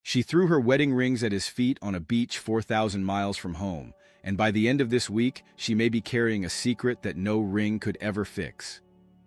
She threw her wedding rings at his feet on a beach 4,000 miles from home, and by the end of this week, she may be carrying a secret that no ring could ever fix.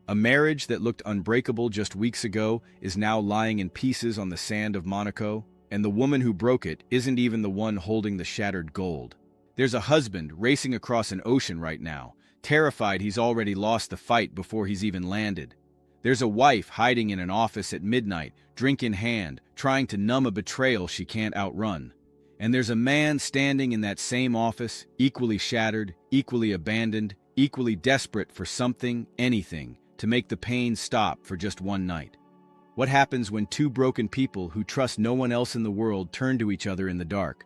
A marriage that looked unbreakable just weeks ago is now lying in pieces on the sand of Monaco, and the woman who broke it isn't even the one holding the shattered gold. There's a husband racing across an ocean right now, terrified he's already lost the fight before he's even landed. There's a wife hiding in an office at midnight, drink in hand, trying to numb a betrayal she can't outrun. And there's a man standing in that same office, equally shattered, equally abandoned, equally desperate for something, anything, to make the pain stop for just one night. What happens when two broken people who trust no one else in the world turn to each other in the dark?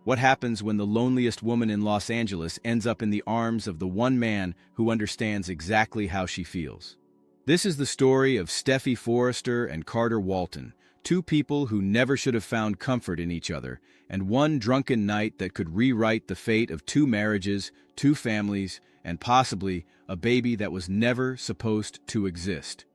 What happens when the loneliest woman in Los Angeles ends up in the arms of the one man who understands exactly how she feels? This is the story of Steffy Forrester and Carter Walton, two people who never should have found comfort in each other, and one drunken night that could rewrite the fate of two marriages, two families, and possibly a baby that was never supposed to exist.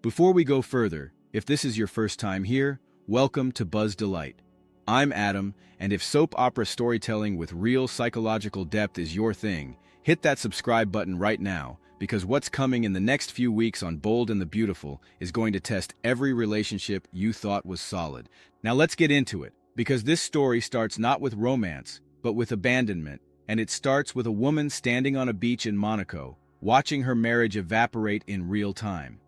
Before we go further, if this is your first time here, welcome to Buzz Delight. I'm Adam, and if soap opera storytelling with real psychological depth is your thing, hit that subscribe button right now, because what's coming in the next few weeks on Bold and the Beautiful is going to test every relationship you thought was solid. Now let's get into it, because this story starts not with romance, but with abandonment, and it starts with a woman standing on a beach in Monaco, watching her marriage evaporate in real time.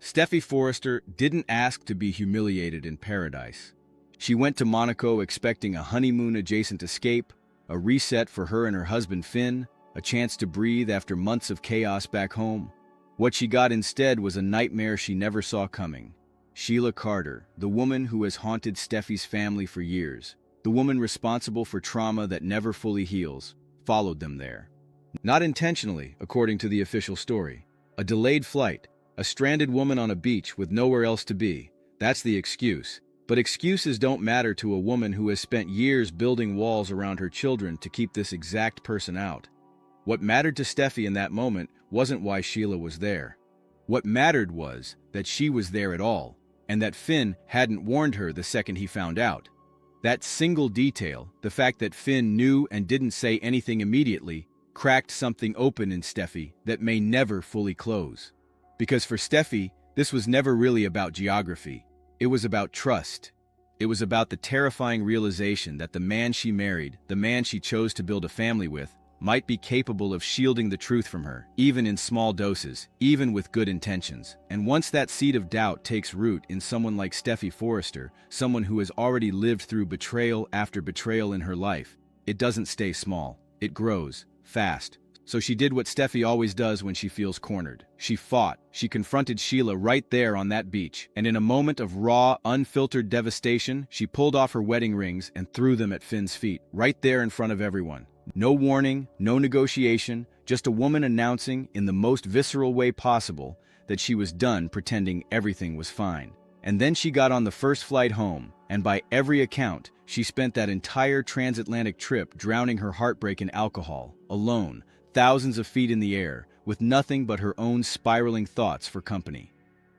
Steffy Forrester didn't ask to be humiliated in paradise. She went to Monaco expecting a honeymoon-adjacent escape, a reset for her and her husband Finn, a chance to breathe after months of chaos back home. What she got instead was a nightmare she never saw coming. Sheila Carter, the woman who has haunted Steffy's family for years, the woman responsible for trauma that never fully heals, followed them there. Not intentionally, according to the official story. A delayed flight, a stranded woman on a beach with nowhere else to be. That's the excuse. But excuses don't matter to a woman who has spent years building walls around her children to keep this exact person out. What mattered to Steffy in that moment wasn't why Sheila was there. What mattered was that she was there at all, and that Finn hadn't warned her the second he found out. That single detail, the fact that Finn knew and didn't say anything immediately, cracked something open in Steffy that may never fully close. Because for Steffy, this was never really about geography. It was about trust. It was about the terrifying realization that the man she married, the man she chose to build a family with, might be capable of shielding the truth from her, even in small doses, even with good intentions. And once that seed of doubt takes root in someone like Steffy Forrester, someone who has already lived through betrayal after betrayal in her life, it doesn't stay small. It grows, fast. So she did what Steffy always does when she feels cornered. She fought. She confronted Sheila right there on that beach, and in a moment of raw, unfiltered devastation, she pulled off her wedding rings and threw them at Finn's feet, right there in front of everyone. No warning, no negotiation, just a woman announcing, in the most visceral way possible, that she was done pretending everything was fine. And then she got on the first flight home, and by every account, she spent that entire transatlantic trip drowning her heartbreak in alcohol, alone, thousands of feet in the air, with nothing but her own spiraling thoughts for company.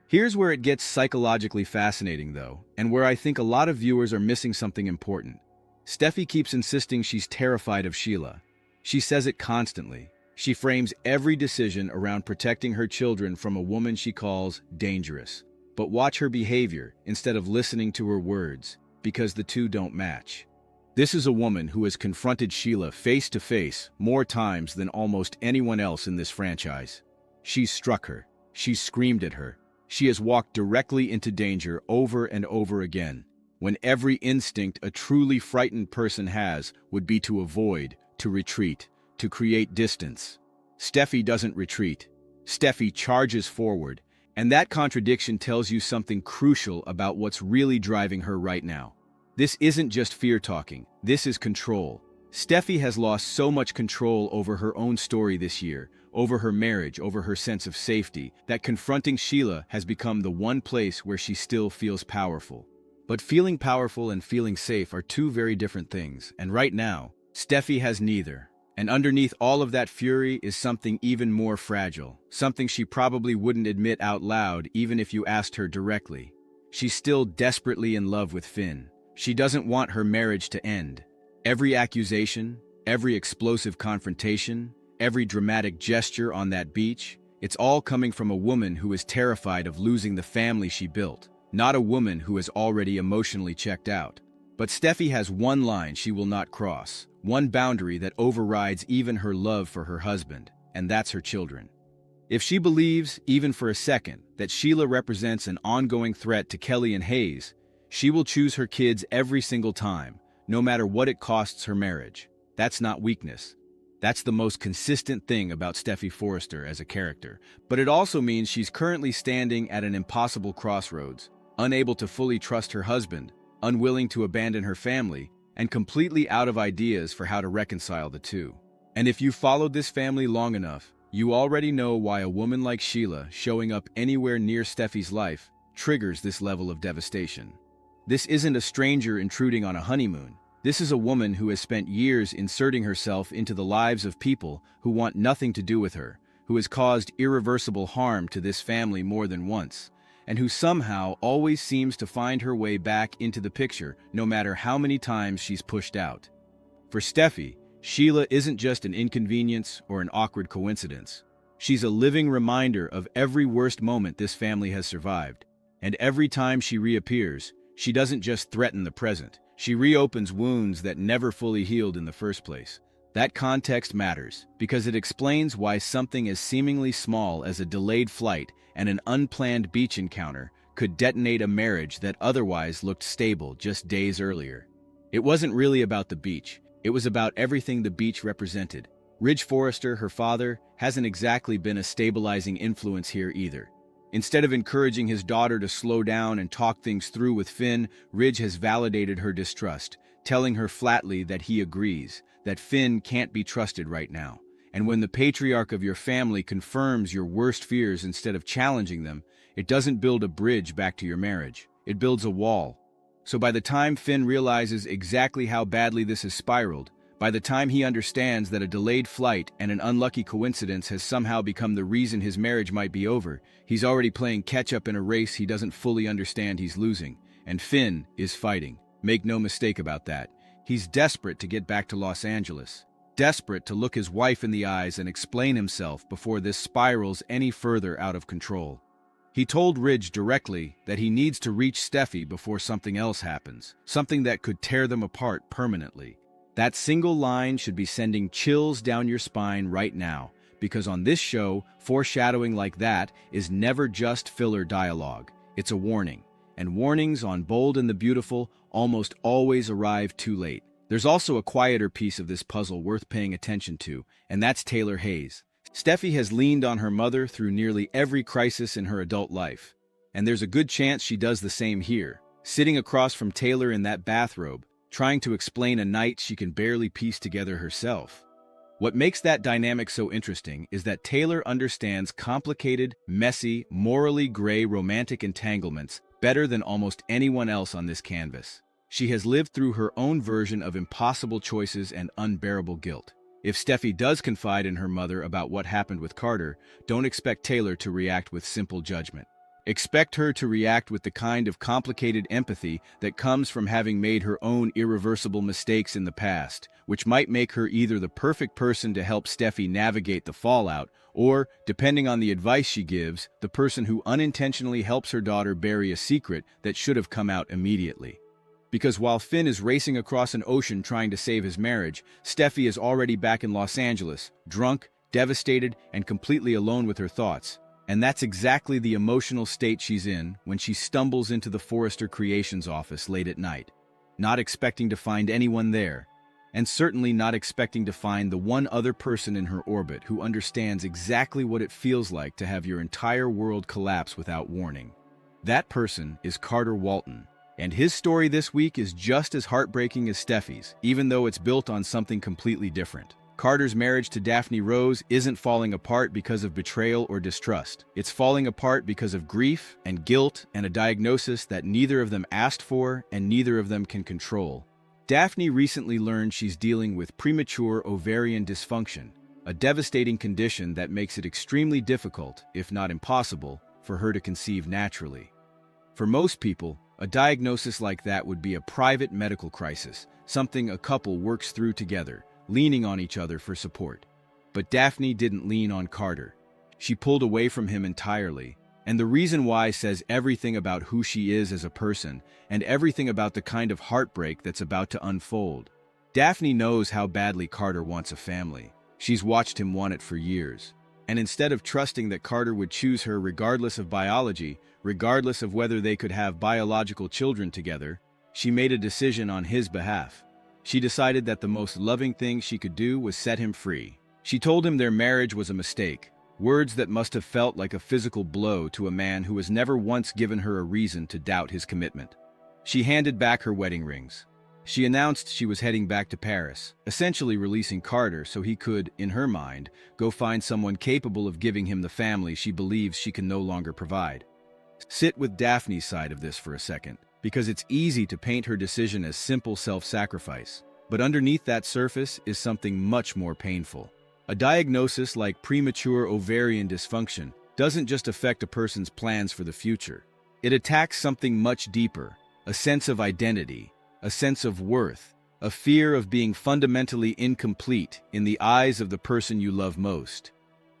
Here's where it gets psychologically fascinating, though, and where I think a lot of viewers are missing something important. Steffy keeps insisting she's terrified of Sheila. She says it constantly. She frames every decision around protecting her children from a woman she calls dangerous. But watch her behavior instead of listening to her words, because the two don't match. This is a woman who has confronted Sheila face to face more times than almost anyone else in this franchise. She's struck her. She's screamed at her. She has walked directly into danger over and over again, when every instinct a truly frightened person has would be to avoid, to retreat, to create distance. Steffy doesn't retreat. Steffy charges forward, and that contradiction tells you something crucial about what's really driving her right now. This isn't just fear-talking, this is control. Steffy has lost so much control over her own story this year, over her marriage, over her sense of safety, that confronting Sheila has become the one place where she still feels powerful. But feeling powerful and feeling safe are two very different things, and right now, Steffy has neither. And underneath all of that fury is something even more fragile, something she probably wouldn't admit out loud even if you asked her directly. She's still desperately in love with Finn. She doesn't want her marriage to end. Every accusation, every explosive confrontation, every dramatic gesture on that beach, it's all coming from a woman who is terrified of losing the family she built, not a woman who is already emotionally checked out. But Steffy has one line she will not cross, one boundary that overrides even her love for her husband, and that's her children. If she believes, even for a second, that Sheila represents an ongoing threat to Kelly and Hayes, she will choose her kids every single time, no matter what it costs her marriage. That's not weakness. That's the most consistent thing about Steffy Forrester as a character. But it also means she's currently standing at an impossible crossroads, unable to fully trust her husband, unwilling to abandon her family, and completely out of ideas for how to reconcile the two. And if you followed this family long enough, you already know why a woman like Sheila showing up anywhere near Steffy's life triggers this level of devastation. This isn't a stranger intruding on a honeymoon. This is a woman who has spent years inserting herself into the lives of people who want nothing to do with her, who has caused irreversible harm to this family more than once, and who somehow always seems to find her way back into the picture no matter how many times she's pushed out. For Steffy, Sheila isn't just an inconvenience or an awkward coincidence. She's a living reminder of every worst moment this family has survived, and every time she reappears, she doesn't just threaten the present. She reopens wounds that never fully healed in the first place. That context matters, because it explains why something as seemingly small as a delayed flight and an unplanned beach encounter could detonate a marriage that otherwise looked stable just days earlier. It wasn't really about the beach. It was about everything the beach represented. Ridge Forrester, her father, hasn't exactly been a stabilizing influence here either. Instead of encouraging his daughter to slow down and talk things through with Finn, Ridge has validated her distrust, telling her flatly that he agrees, that Finn can't be trusted right now. And when the patriarch of your family confirms your worst fears instead of challenging them, it doesn't build a bridge back to your marriage. It builds a wall. So by the time Finn realizes exactly how badly this has spiraled, by the time he understands that a delayed flight and an unlucky coincidence has somehow become the reason his marriage might be over, he's already playing catch-up in a race he doesn't fully understand he's losing. And Finn is fighting. Make no mistake about that. He's desperate to get back to Los Angeles. Desperate to look his wife in the eyes and explain himself before this spirals any further out of control. He told Ridge directly that he needs to reach Steffy before something else happens, something that could tear them apart permanently. That single line should be sending chills down your spine right now, because on this show, foreshadowing like that is never just filler dialogue. It's a warning, and warnings on Bold and the Beautiful almost always arrive too late. There's also a quieter piece of this puzzle worth paying attention to, and that's Taylor Hayes. Steffy has leaned on her mother through nearly every crisis in her adult life, and there's a good chance she does the same here, sitting across from Taylor in that bathrobe, trying to explain a night she can barely piece together herself. What makes that dynamic so interesting is that Taylor understands complicated, messy, morally gray romantic entanglements better than almost anyone else on this canvas. She has lived through her own version of impossible choices and unbearable guilt. If Steffy does confide in her mother about what happened with Carter, don't expect Taylor to react with simple judgment. Expect her to react with the kind of complicated empathy that comes from having made her own irreversible mistakes in the past, which might make her either the perfect person to help Steffy navigate the fallout, or, depending on the advice she gives, the person who unintentionally helps her daughter bury a secret that should have come out immediately. Because while Finn is racing across an ocean trying to save his marriage, Steffy is already back in Los Angeles, drunk, devastated, and completely alone with her thoughts. And that's exactly the emotional state she's in when she stumbles into the Forrester Creations office late at night, not expecting to find anyone there, and certainly not expecting to find the one other person in her orbit who understands exactly what it feels like to have your entire world collapse without warning. That person is Carter Walton, and his story this week is just as heartbreaking as Steffy's, even though it's built on something completely different. Carter's marriage to Daphne Rose isn't falling apart because of betrayal or distrust. It's falling apart because of grief and guilt and a diagnosis that neither of them asked for and neither of them can control. Daphne recently learned she's dealing with premature ovarian dysfunction, a devastating condition that makes it extremely difficult, if not impossible, for her to conceive naturally. For most people, A diagnosis like that would be a private medical crisis, something a couple works through together, leaning on each other for support. But Daphne didn't lean on Carter. She pulled away from him entirely, and the reason why says everything about who she is as a person and everything about the kind of heartbreak that's about to unfold. Daphne knows how badly Carter wants a family. She's watched him want it for years. And instead of trusting that Carter would choose her regardless of biology, regardless of whether they could have biological children together, she made a decision on his behalf. She decided that the most loving thing she could do was set him free. She told him their marriage was a mistake, words that must have felt like a physical blow to a man who has never once given her a reason to doubt his commitment. She handed back her wedding rings. She announced she was heading back to Paris, essentially releasing Carter so he could, in her mind, go find someone capable of giving him the family she believes she can no longer provide. Sit with Daphne's side of this for a second, because it's easy to paint her decision as simple self-sacrifice. But underneath that surface is something much more painful. A diagnosis like premature ovarian dysfunction doesn't just affect a person's plans for the future. It attacks something much deeper, a sense of identity, a sense of worth, a fear of being fundamentally incomplete in the eyes of the person you love most.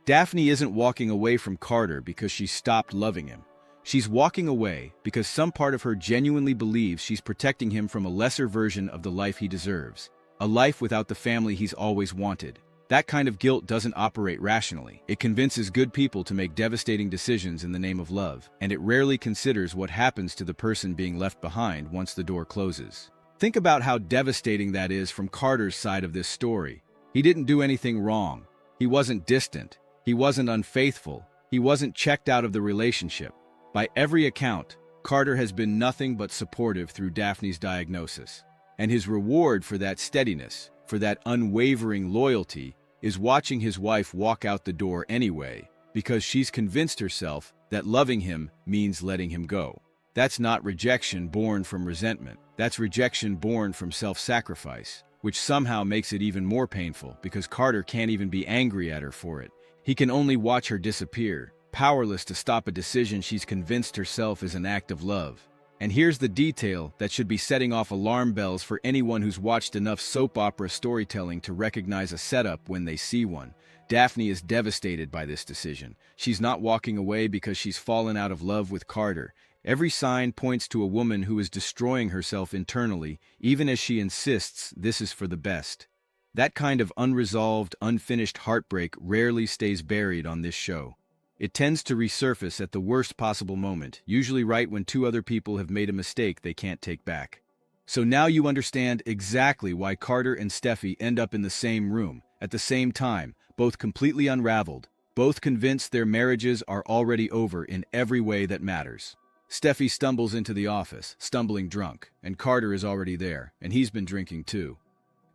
Daphne isn't walking away from Carter because she stopped loving him. She's walking away because some part of her genuinely believes she's protecting him from a lesser version of the life he deserves, a life without the family he's always wanted. That kind of guilt doesn't operate rationally. It convinces good people to make devastating decisions in the name of love, and it rarely considers what happens to the person being left behind once the door closes. Think about how devastating that is from Carter's side of this story. He didn't do anything wrong. He wasn't distant. He wasn't unfaithful. He wasn't checked out of the relationship. By every account, Carter has been nothing but supportive through Daphne's diagnosis. And his reward for that steadiness, for that unwavering loyalty, is watching his wife walk out the door anyway, because she's convinced herself that loving him means letting him go. That's not rejection born from resentment. That's rejection born from self-sacrifice, which somehow makes it even more painful because Carter can't even be angry at her for it. He can only watch her disappear, powerless to stop a decision she's convinced herself is an act of love. And here's the detail that should be setting off alarm bells for anyone who's watched enough soap opera storytelling to recognize a setup when they see one. Daphne is devastated by this decision. She's not walking away because she's fallen out of love with Carter. Every sign points to a woman who is destroying herself internally, even as she insists this is for the best. That kind of unresolved, unfinished heartbreak rarely stays buried on this show. It tends to resurface at the worst possible moment, usually right when two other people have made a mistake they can't take back. So now you understand exactly why Carter and Steffy end up in the same room, at the same time, both completely unraveled, both convinced their marriages are already over in every way that matters. Steffy stumbles into the office, stumbling drunk, and Carter is already there, and he's been drinking too.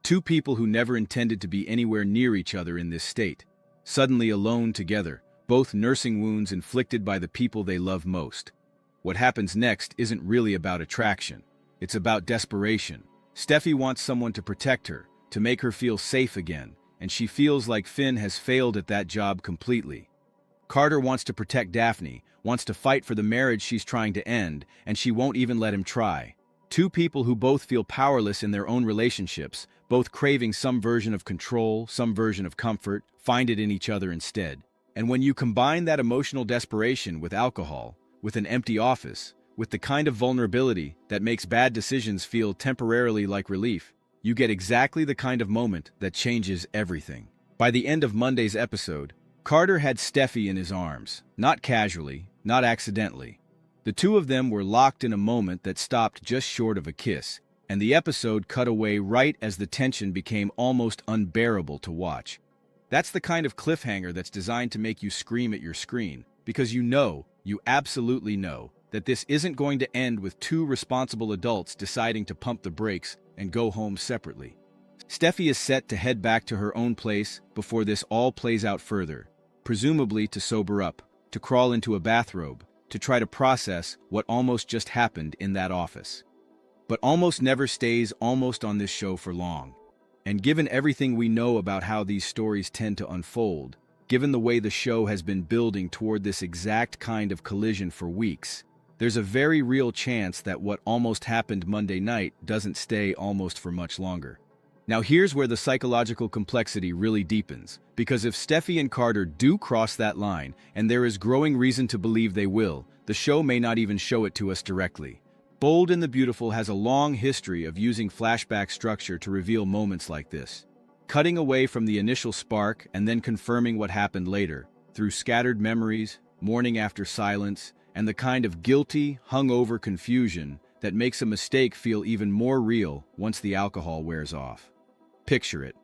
Two people who never intended to be anywhere near each other in this state, suddenly alone together, both nursing wounds inflicted by the people they love most. What happens next isn't really about attraction. It's about desperation. Steffy wants someone to protect her, to make her feel safe again, and she feels like Finn has failed at that job completely. Carter wants to protect Daphne, wants to fight for the marriage she's trying to end, and she won't even let him try. Two people who both feel powerless in their own relationships, both craving some version of control, some version of comfort, find it in each other instead. And when you combine that emotional desperation with alcohol, with an empty office, with the kind of vulnerability that makes bad decisions feel temporarily like relief, you get exactly the kind of moment that changes everything. By the end of Monday's episode, Carter had Steffy in his arms, not casually, not accidentally. The two of them were locked in a moment that stopped just short of a kiss, and the episode cut away right as the tension became almost unbearable to watch. That's the kind of cliffhanger that's designed to make you scream at your screen, because you absolutely know, that this isn't going to end with two responsible adults deciding to pump the brakes and go home separately. Steffy is set to head back to her own place before this all plays out further, presumably to sober up, to crawl into a bathrobe, to try to process what almost just happened in that office. But almost never stays almost on this show for long. And given everything we know about how these stories tend to unfold, given the way the show has been building toward this exact kind of collision for weeks, there's a very real chance that what almost happened Monday night doesn't stay almost for much longer. Now here's where the psychological complexity really deepens, because if Steffy and Carter do cross that line, and there is growing reason to believe they will, the show may not even show it to us directly. Bold and the Beautiful has a long history of using flashback structure to reveal moments like this, cutting away from the initial spark and then confirming what happened later, through scattered memories, morning after silence, and the kind of guilty, hungover confusion that makes a mistake feel even more real once the alcohol wears off. Picture it.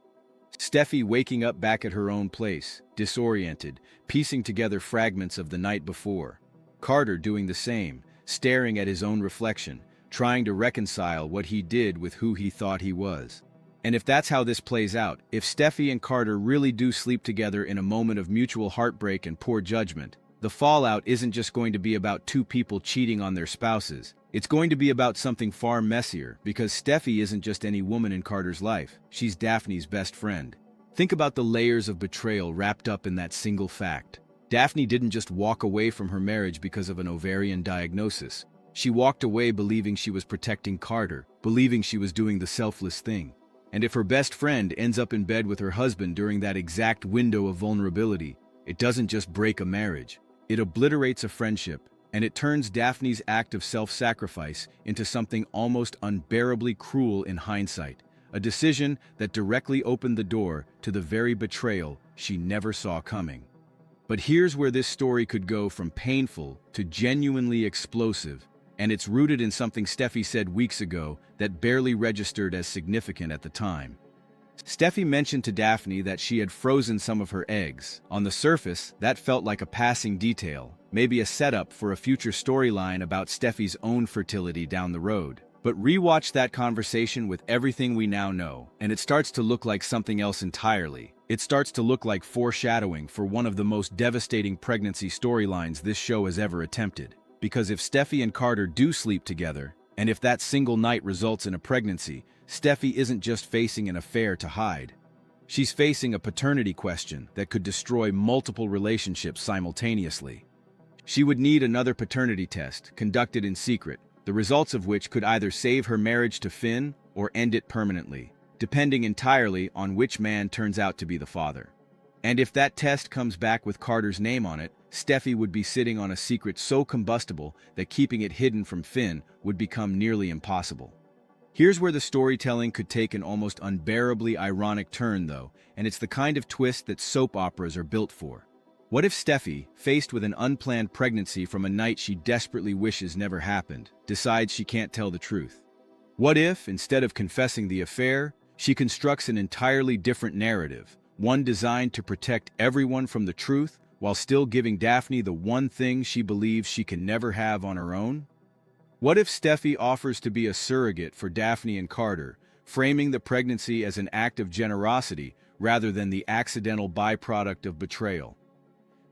Steffy waking up back at her own place, disoriented, piecing together fragments of the night before. Carter doing the same, staring at his own reflection, trying to reconcile what he did with who he thought he was. And if that's how this plays out, if Steffy and Carter really do sleep together in a moment of mutual heartbreak and poor judgment, the fallout isn't just going to be about two people cheating on their spouses. It's going to be about something far messier, because Steffy isn't just any woman in Carter's life. She's Daphne's best friend. Think about the layers of betrayal wrapped up in that single fact. Daphne didn't just walk away from her marriage because of an ovarian diagnosis. She walked away believing she was protecting Carter, believing she was doing the selfless thing. And if her best friend ends up in bed with her husband during that exact window of vulnerability, it doesn't just break a marriage. It obliterates a friendship, and it turns Daphne's act of self-sacrifice into something almost unbearably cruel in hindsight, a decision that directly opened the door to the very betrayal she never saw coming. But here's where this story could go from painful to genuinely explosive, and it's rooted in something Steffy said weeks ago that barely registered as significant at the time. Steffy mentioned to Daphne that she had frozen some of her eggs. On the surface, that felt like a passing detail, maybe a setup for a future storyline about Steffy's own fertility down the road. But rewatch that conversation with everything we now know, and it starts to look like something else entirely. It starts to look like foreshadowing for one of the most devastating pregnancy storylines this show has ever attempted. Because if Steffy and Carter do sleep together, and if that single night results in a pregnancy, Steffy isn't just facing an affair to hide. She's facing a paternity question that could destroy multiple relationships simultaneously. She would need another paternity test, conducted in secret, the results of which could either save her marriage to Finn or end it permanently, depending entirely on which man turns out to be the father. And if that test comes back with Carter's name on it, Steffy would be sitting on a secret so combustible that keeping it hidden from Finn would become nearly impossible. Here's where the storytelling could take an almost unbearably ironic turn, though, and it's the kind of twist that soap operas are built for. What if Steffy, faced with an unplanned pregnancy from a night she desperately wishes never happened, decides she can't tell the truth? What if, instead of confessing the affair, she constructs an entirely different narrative, one designed to protect everyone from the truth while still giving Daphne the one thing she believes she can never have on her own? What if Steffy offers to be a surrogate for Daphne and Carter, framing the pregnancy as an act of generosity rather than the accidental byproduct of betrayal?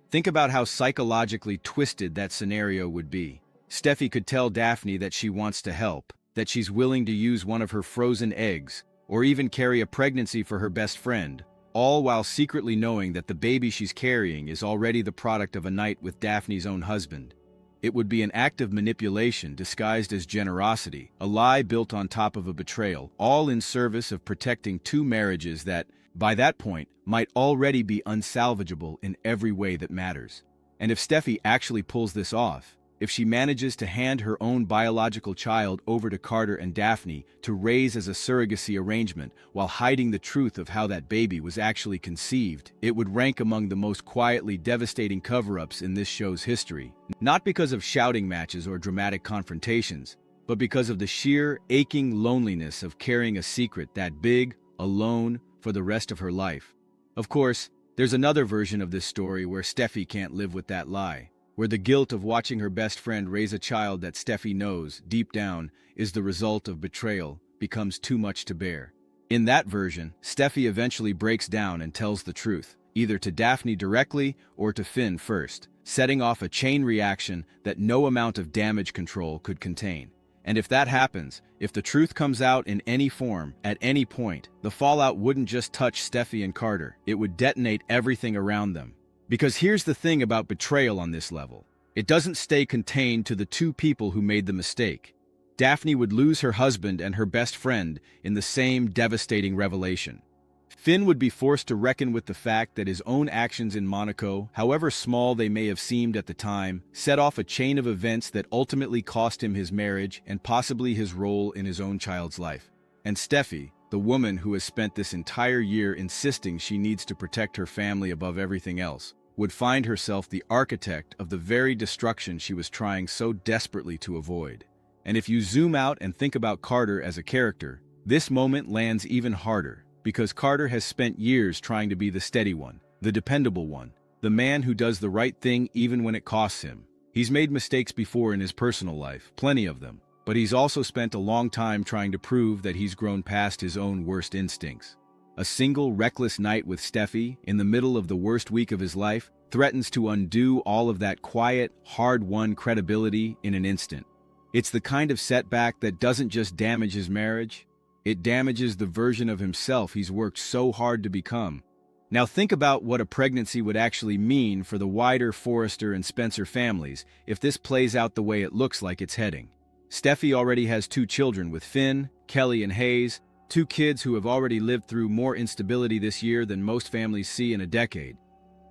Think about how psychologically twisted that scenario would be. Steffy could tell Daphne that she wants to help, that she's willing to use one of her frozen eggs, or even carry a pregnancy for her best friend, all while secretly knowing that the baby she's carrying is already the product of a night with Daphne's own husband. It would be an act of manipulation disguised as generosity, a lie built on top of a betrayal, all in service of protecting two marriages that, by that point, might already be unsalvageable in every way that matters. And if Steffy actually pulls this off, if she manages to hand her own biological child over to Carter and Daphne to raise as a surrogacy arrangement while hiding the truth of how that baby was actually conceived, it would rank among the most quietly devastating cover-ups in this show's history. Not because of shouting matches or dramatic confrontations, but because of the sheer, aching loneliness of carrying a secret that big, alone, for the rest of her life. Of course, there's another version of this story where Steffy can't live with that lie, where the guilt of watching her best friend raise a child that Steffy knows, deep down, is the result of betrayal, becomes too much to bear. In that version, Steffy eventually breaks down and tells the truth, either to Daphne directly or to Finn first, setting off a chain reaction that no amount of damage control could contain. And if that happens, if the truth comes out in any form, at any point, the fallout wouldn't just touch Steffy and Carter, it would detonate everything around them. Because here's the thing about betrayal on this level. It doesn't stay contained to the two people who made the mistake. Daphne would lose her husband and her best friend in the same devastating revelation. Finn would be forced to reckon with the fact that his own actions in Monaco, however small they may have seemed at the time, set off a chain of events that ultimately cost him his marriage and possibly his role in his own child's life. And Steffy, the woman who has spent this entire year insisting she needs to protect her family above everything else, would find herself the architect of the very destruction she was trying so desperately to avoid. And if you zoom out and think about Carter as a character, this moment lands even harder, because Carter has spent years trying to be the steady one, the dependable one, the man who does the right thing even when it costs him. He's made mistakes before in his personal life, plenty of them, but he's also spent a long time trying to prove that he's grown past his own worst instincts. A single reckless night with Steffy, in the middle of the worst week of his life, threatens to undo all of that quiet, hard-won credibility in an instant. It's the kind of setback that doesn't just damage his marriage, it damages the version of himself he's worked so hard to become. Now think about what a pregnancy would actually mean for the wider Forrester and Spencer families if this plays out the way it looks like it's heading. Steffy already has 2 children with Finn, Kelly, and Hayes, 2 kids who have already lived through more instability this year than most families see in a decade.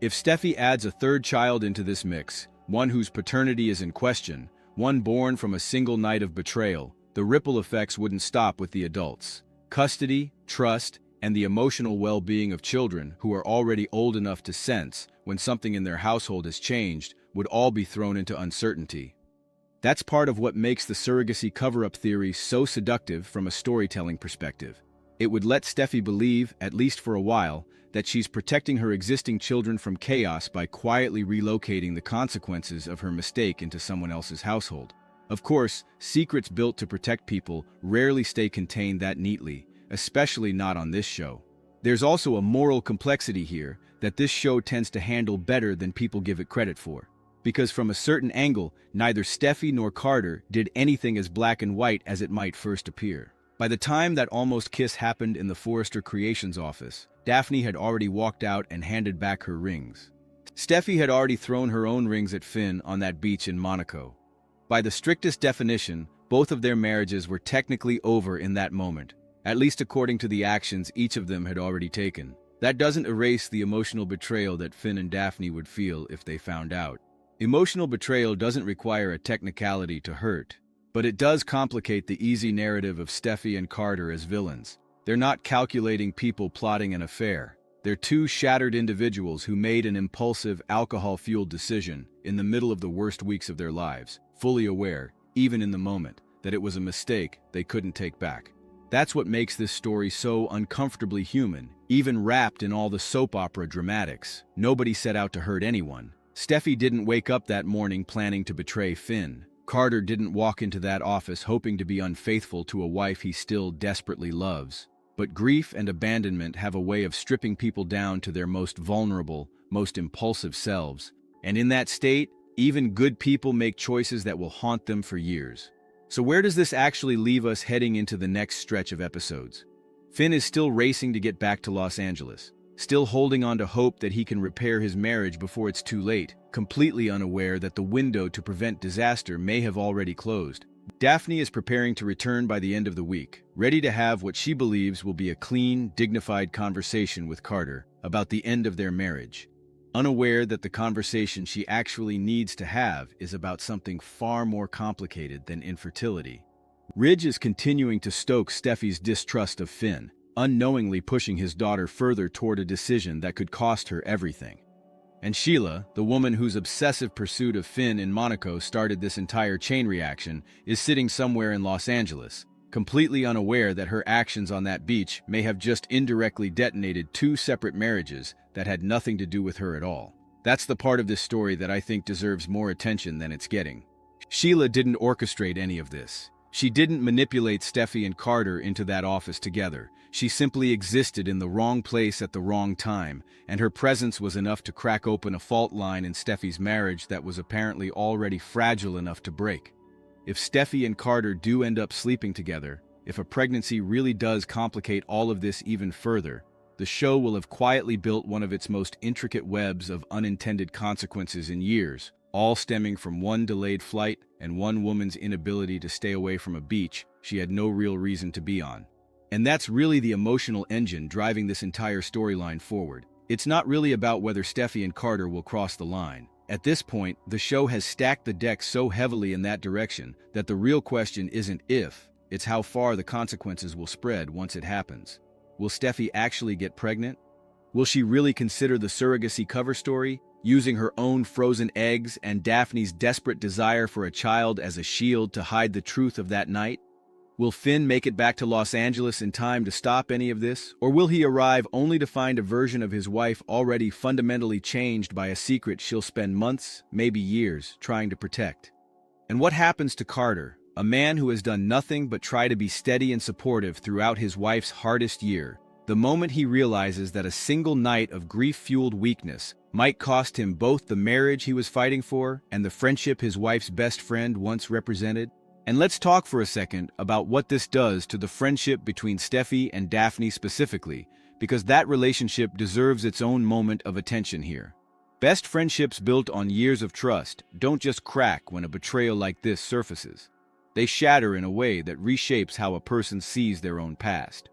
If Steffy adds a 3rd child into this mix, one whose paternity is in question, one born from a single night of betrayal, the ripple effects wouldn't stop with the adults. Custody, trust, and the emotional well-being of children who are already old enough to sense when something in their household has changed would all be thrown into uncertainty. That's part of what makes the surrogacy cover-up theory so seductive from a storytelling perspective. It would let Steffy believe, at least for a while, that she's protecting her existing children from chaos by quietly relocating the consequences of her mistake into someone else's household. Of course, secrets built to protect people rarely stay contained that neatly, especially not on this show. There's also a moral complexity here that this show tends to handle better than people give it credit for. Because from a certain angle, neither Steffy nor Carter did anything as black and white as it might first appear. By the time that almost kiss happened in the Forrester Creations office, Daphne had already walked out and handed back her rings. Steffy had already thrown her own rings at Finn on that beach in Monaco. By the strictest definition, both of their marriages were technically over in that moment, at least according to the actions each of them had already taken. That doesn't erase the emotional betrayal that Finn and Daphne would feel if they found out. Emotional betrayal doesn't require a technicality to hurt, but it does complicate the easy narrative of Steffy and Carter as villains. They're not calculating people plotting an affair. They're 2 shattered individuals who made an impulsive, alcohol-fueled decision in the middle of the worst weeks of their lives, fully aware, even in the moment, that it was a mistake they couldn't take back. That's what makes this story so uncomfortably human, even wrapped in all the soap opera dramatics. Nobody set out to hurt anyone. Steffy didn't wake up that morning planning to betray Finn. Carter didn't walk into that office hoping to be unfaithful to a wife he still desperately loves. But grief and abandonment have a way of stripping people down to their most vulnerable, most impulsive selves. And in that state, even good people make choices that will haunt them for years. So where does this actually leave us heading into the next stretch of episodes? Finn is still racing to get back to Los Angeles, still holding on to hope that he can repair his marriage before it's too late, completely unaware that the window to prevent disaster may have already closed. Daphne is preparing to return by the end of the week, ready to have what she believes will be a clean, dignified conversation with Carter about the end of their marriage, unaware that the conversation she actually needs to have is about something far more complicated than infertility. Ridge is continuing to stoke Steffy's distrust of Finn, unknowingly pushing his daughter further toward a decision that could cost her everything. And Sheila, the woman whose obsessive pursuit of Finn in Monaco started this entire chain reaction, is sitting somewhere in Los Angeles, completely unaware that her actions on that beach may have just indirectly detonated 2 separate marriages that had nothing to do with her at all. That's the part of this story that I think deserves more attention than it's getting. Sheila didn't orchestrate any of this. She didn't manipulate Steffy and Carter into that office together. She simply existed in the wrong place at the wrong time, and her presence was enough to crack open a fault line in Steffy's marriage that was apparently already fragile enough to break. If Steffy and Carter do end up sleeping together, if a pregnancy really does complicate all of this even further, the show will have quietly built one of its most intricate webs of unintended consequences in years, all stemming from one delayed flight and one woman's inability to stay away from a beach she had no real reason to be on. And that's really the emotional engine driving this entire storyline forward. It's not really about whether Steffy and Carter will cross the line. At this point, the show has stacked the deck so heavily in that direction that the real question isn't if, it's how far the consequences will spread once it happens. Will Steffy actually get pregnant? Will she really consider the surrogacy cover story, using her own frozen eggs and Daphne's desperate desire for a child as a shield to hide the truth of that night? Will Finn make it back to Los Angeles in time to stop any of this, or will he arrive only to find a version of his wife already fundamentally changed by a secret she'll spend months, maybe years, trying to protect? And what happens to Carter, a man who has done nothing but try to be steady and supportive throughout his wife's hardest year, the moment he realizes that a single night of grief-fueled weakness might cost him both the marriage he was fighting for and the friendship his wife's best friend once represented? And let's talk for a second about what this does to the friendship between Steffy and Daphne specifically, because that relationship deserves its own moment of attention here. Best friendships built on years of trust don't just crack when a betrayal like this surfaces. They shatter in a way that reshapes how a person sees their own past.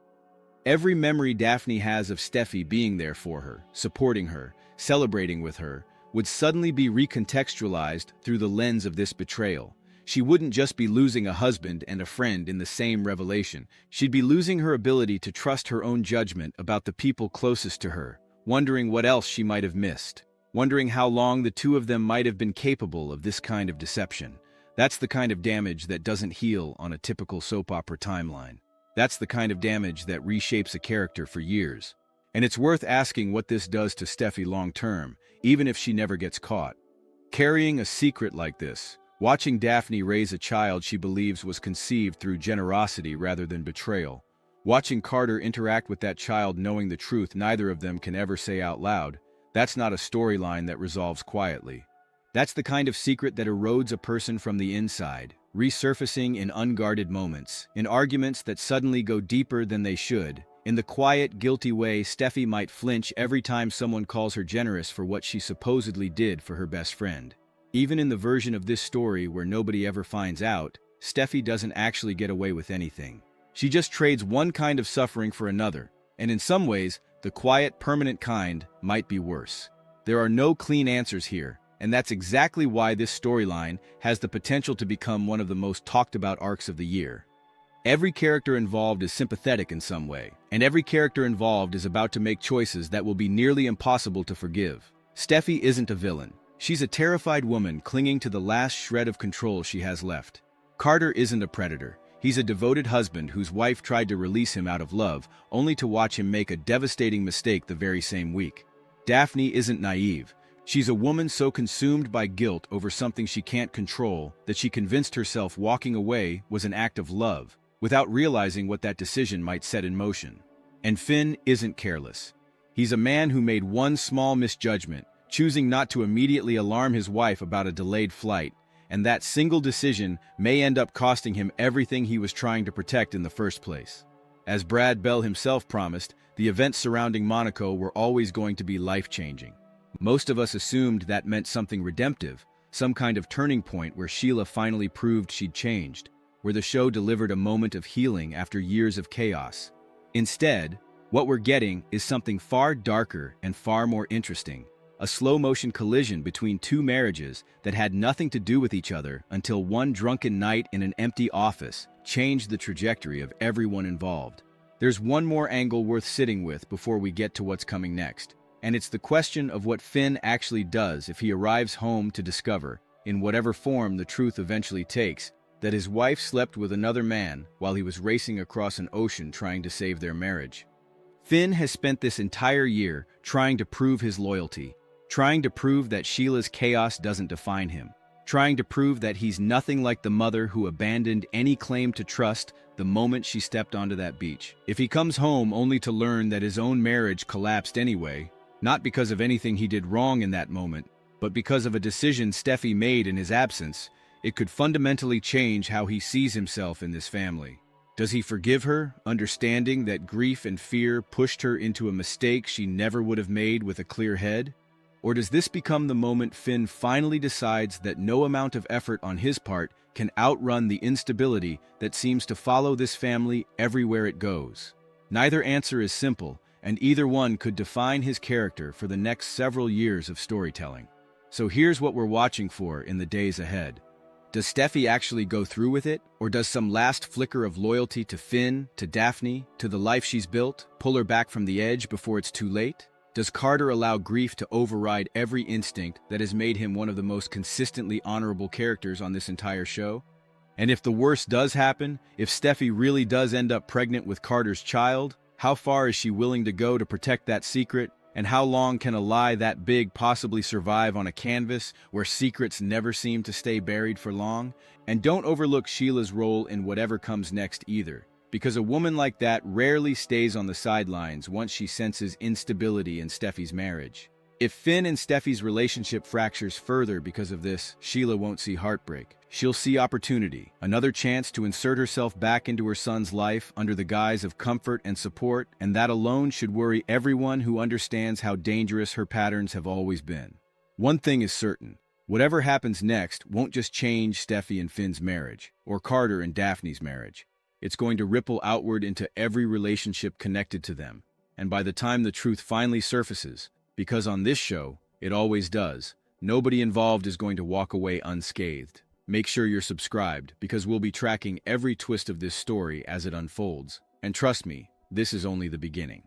Every memory Daphne has of Steffy being there for her, supporting her, celebrating with her, would suddenly be recontextualized through the lens of this betrayal. She wouldn't just be losing a husband and a friend in the same revelation. She'd be losing her ability to trust her own judgment about the people closest to her, wondering what else she might have missed, wondering how long the two of them might have been capable of this kind of deception. That's the kind of damage that doesn't heal on a typical soap opera timeline. That's the kind of damage that reshapes a character for years. And it's worth asking what this does to Steffy long-term, even if she never gets caught. Carrying a secret like this, watching Daphne raise a child she believes was conceived through generosity rather than betrayal, watching Carter interact with that child knowing the truth neither of them can ever say out loud, that's not a storyline that resolves quietly. That's the kind of secret that erodes a person from the inside, resurfacing in unguarded moments, in arguments that suddenly go deeper than they should. In the quiet, guilty way Steffy might flinch every time someone calls her generous for what she supposedly did for her best friend. Even in the version of this story where nobody ever finds out, Steffy doesn't actually get away with anything. She just trades one kind of suffering for another, and in some ways, the quiet, permanent kind might be worse. There are no clean answers here, and that's exactly why this storyline has the potential to become one of the most talked about arcs of the year. Every character involved is sympathetic in some way, and every character involved is about to make choices that will be nearly impossible to forgive. Steffy isn't a villain. She's a terrified woman clinging to the last shred of control she has left. Carter isn't a predator. He's a devoted husband whose wife tried to release him out of love, only to watch him make a devastating mistake the very same week. Daphne isn't naive. She's a woman so consumed by guilt over something she can't control that she convinced herself walking away was an act of love, without realizing what that decision might set in motion. And Finn isn't careless. He's a man who made one small misjudgment, choosing not to immediately alarm his wife about a delayed flight, and that single decision may end up costing him everything he was trying to protect in the first place. As Brad Bell himself promised, the events surrounding Monaco were always going to be life-changing. Most of us assumed that meant something redemptive, some kind of turning point where Sheila finally proved she'd changed, where the show delivered a moment of healing after years of chaos. Instead, what we're getting is something far darker and far more interesting. A slow-motion collision between two marriages that had nothing to do with each other until one drunken night in an empty office changed the trajectory of everyone involved. There's one more angle worth sitting with before we get to what's coming next, and it's the question of what Finn actually does if he arrives home to discover, in whatever form the truth eventually takes, that his wife slept with another man while he was racing across an ocean trying to save their marriage. Finn has spent this entire year trying to prove his loyalty, trying to prove that Sheila's chaos doesn't define him, trying to prove that he's nothing like the mother who abandoned any claim to trust the moment she stepped onto that beach. If he comes home only to learn that his own marriage collapsed anyway, not because of anything he did wrong in that moment, but because of a decision Steffy made in his absence, it could fundamentally change how he sees himself in this family. Does he forgive her, understanding that grief and fear pushed her into a mistake she never would have made with a clear head? Or does this become the moment Finn finally decides that no amount of effort on his part can outrun the instability that seems to follow this family everywhere it goes? Neither answer is simple, and either one could define his character for the next several years of storytelling. So here's what we're watching for in the days ahead. Does Steffy actually go through with it, or does some last flicker of loyalty to Finn, to Daphne, to the life she's built, pull her back from the edge before it's too late? Does Carter allow grief to override every instinct that has made him one of the most consistently honorable characters on this entire show? And if the worst does happen, if Steffy really does end up pregnant with Carter's child, how far is she willing to go to protect that secret? And how long can a lie that big possibly survive on a canvas where secrets never seem to stay buried for long? And don't overlook Sheila's role in whatever comes next either, because a woman like that rarely stays on the sidelines once she senses instability in Steffy's marriage. If Finn and Steffy's relationship fractures further because of this, Sheila won't see heartbreak. She'll see opportunity, another chance to insert herself back into her son's life under the guise of comfort and support, and that alone should worry everyone who understands how dangerous her patterns have always been. One thing is certain, whatever happens next won't just change Steffy and Finn's marriage, or Carter and Daphne's marriage. It's going to ripple outward into every relationship connected to them, and by the time the truth finally surfaces, because on this show, it always does, nobody involved is going to walk away unscathed. Make sure you're subscribed, because we'll be tracking every twist of this story as it unfolds. And trust me, this is only the beginning.